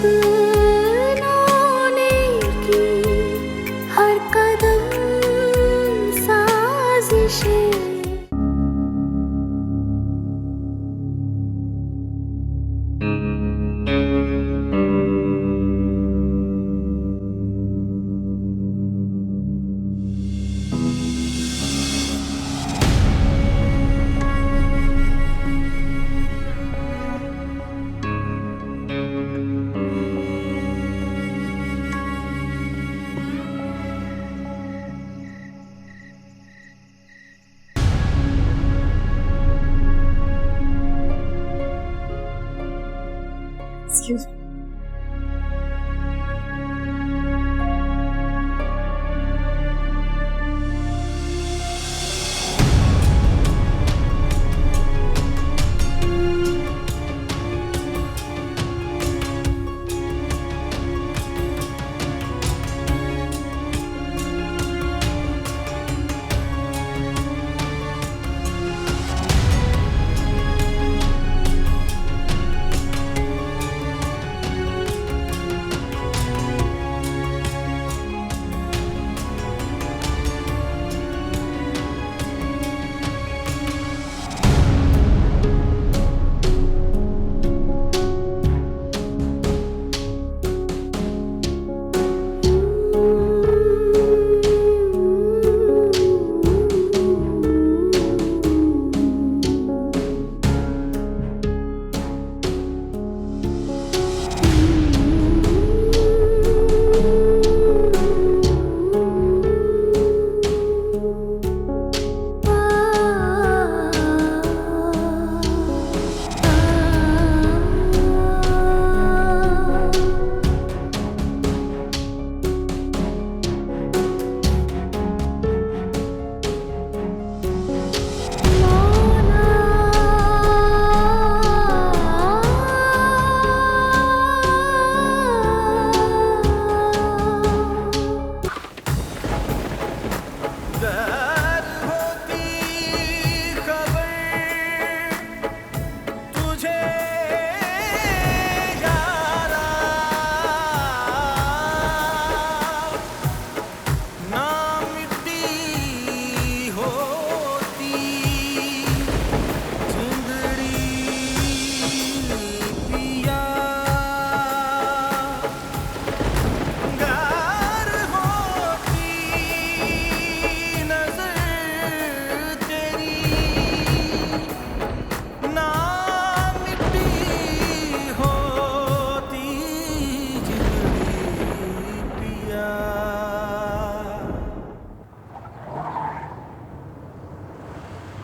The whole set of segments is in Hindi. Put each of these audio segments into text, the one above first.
सपनों ने की हर कदम साजिशें। Excuse me.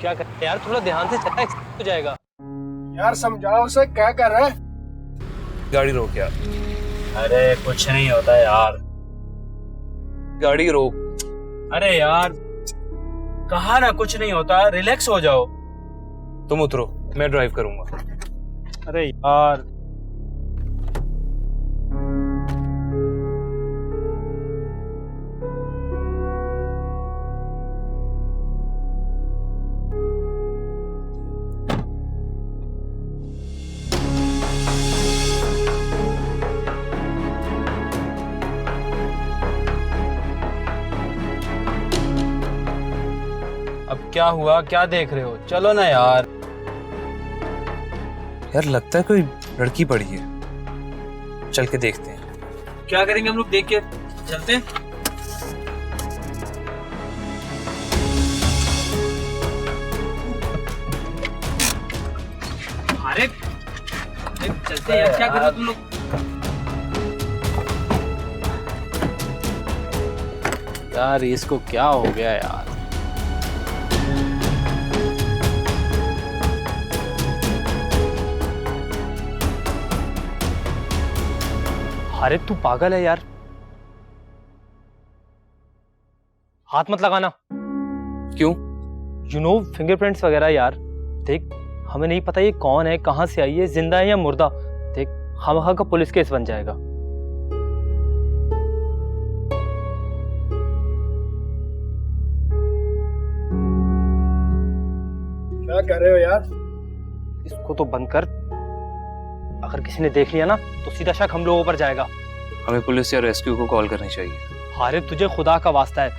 क्या कर यार, थोड़ा ध्यान से चला, एक्सीडेंट हो जाएगा। यार समझाओ उसे, क्या कर रहा है? गाड़ी रोक यार। अरे कुछ नहीं होता यार। गाड़ी रोक। अरे यार कहा ना कुछ नहीं होता, रिलैक्स हो जाओ। तुम उतरो, मैं ड्राइव करूंगा। अरे यार अब क्या हुआ, क्या देख रहे हो? चलो ना यार। यार लगता है कोई लड़की पड़ी है, चल के देखते हैं। क्या करेंगे हम लोग, देख के चलते हैं। अरे चलते यार, क्या कर रहे हो तुम लोग? यार इसको क्या हो गया यार? अरे तू पागल है यार, हाथ मत लगाना। क्यों? यू नो फिंगरप्रिंट्स वगैरह यार। देख हमें नहीं पता ये कौन है, कहां से आई है, जिंदा है या मुर्दा। देख हम का पुलिस केस बन जाएगा। क्या कर रहे हो यार? इसको तो बंद कर। अगर किसी ने देख लिया ना तो सीधा शक हम लोगों पर जाएगा। हमें पुलिस या रेस्क्यू को कॉल करनी चाहिए। हारिब तुझे खुदा का वास्ता है,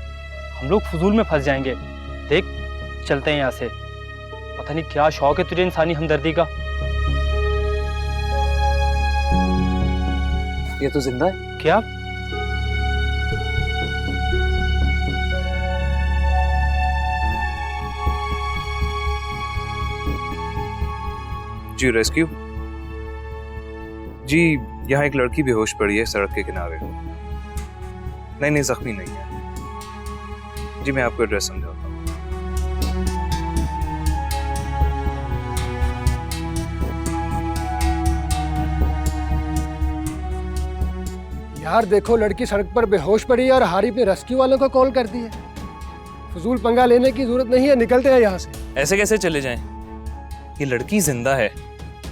हम लोग फजूल में फंस जाएंगे। देख चलते हैं यहाँ से। पता नहीं क्या शौक है तुझे इंसानी हमदर्दी का। ये तो जिंदा है। क्या? जी रेस्क्यू जी, यहाँ एक लड़की बेहोश पड़ी है सड़क के किनारे। नहीं जख्मी नहीं है जी, मैं आपको एड्रेस समझाता हूँ। यार देखो, लड़की सड़क पर बेहोश पड़ी है और हारिब ने रेस्क्यू वालों को कॉल कर दी है। फजूल पंगा लेने की जरूरत नहीं है, निकलते हैं यहाँ से। ऐसे कैसे चले जाएं? ये लड़की जिंदा है,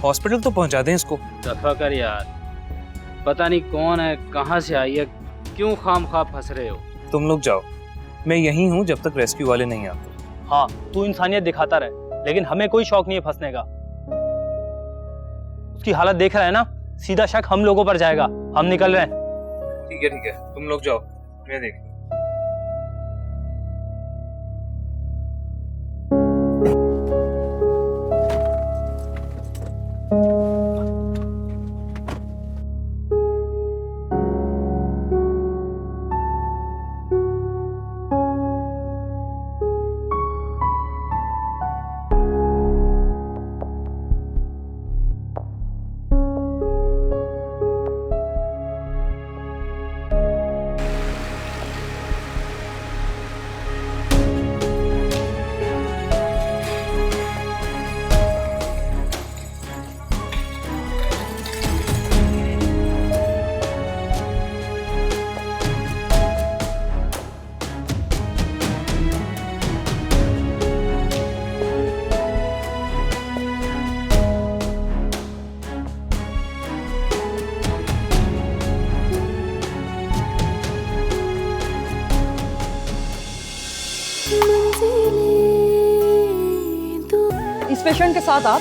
हॉस्पिटल तो पहुंचा दें इसको। दफा कर यार, पता नहीं कौन है, कहाँ से आई है, क्यों खामखा फंस रहे हो। तुम लोग जाओ, मैं यहीं हूँ जब तक रेस्क्यू वाले नहीं आते। हाँ तू इंसानियत दिखाता रहे, लेकिन हमें कोई शौक नहीं है फंसने का। उसकी हालत देख रहा है ना, सीधा शक हम लोगों पर जाएगा। हम निकल रहे हैं। ठीक है, तुम लोग जाओ, मैं देख। इस पेशेंट के साथ आप?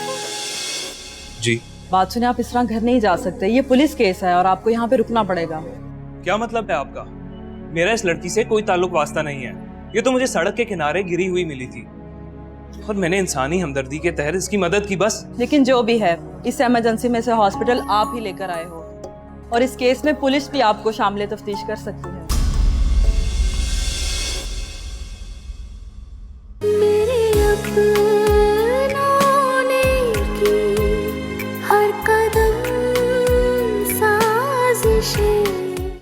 जी। बात सुने, आप इस तरह घर नहीं जा सकते, ये पुलिस केस है और आपको यहाँ पे रुकना पड़ेगा। क्या मतलब है आपका? मेरा इस लड़की से कोई ताल्लुक वास्ता नहीं है। ये तो मुझे सड़क के किनारे गिरी हुई मिली थी और मैंने इंसानी हमदर्दी के तहत इसकी मदद की बस। लेकिन जो भी है, इस इमरजेंसी में से हॉस्पिटल आप ही लेकर आए हो और इस केस में पुलिस भी आपको शामिल तफ्तीश कर सकती है।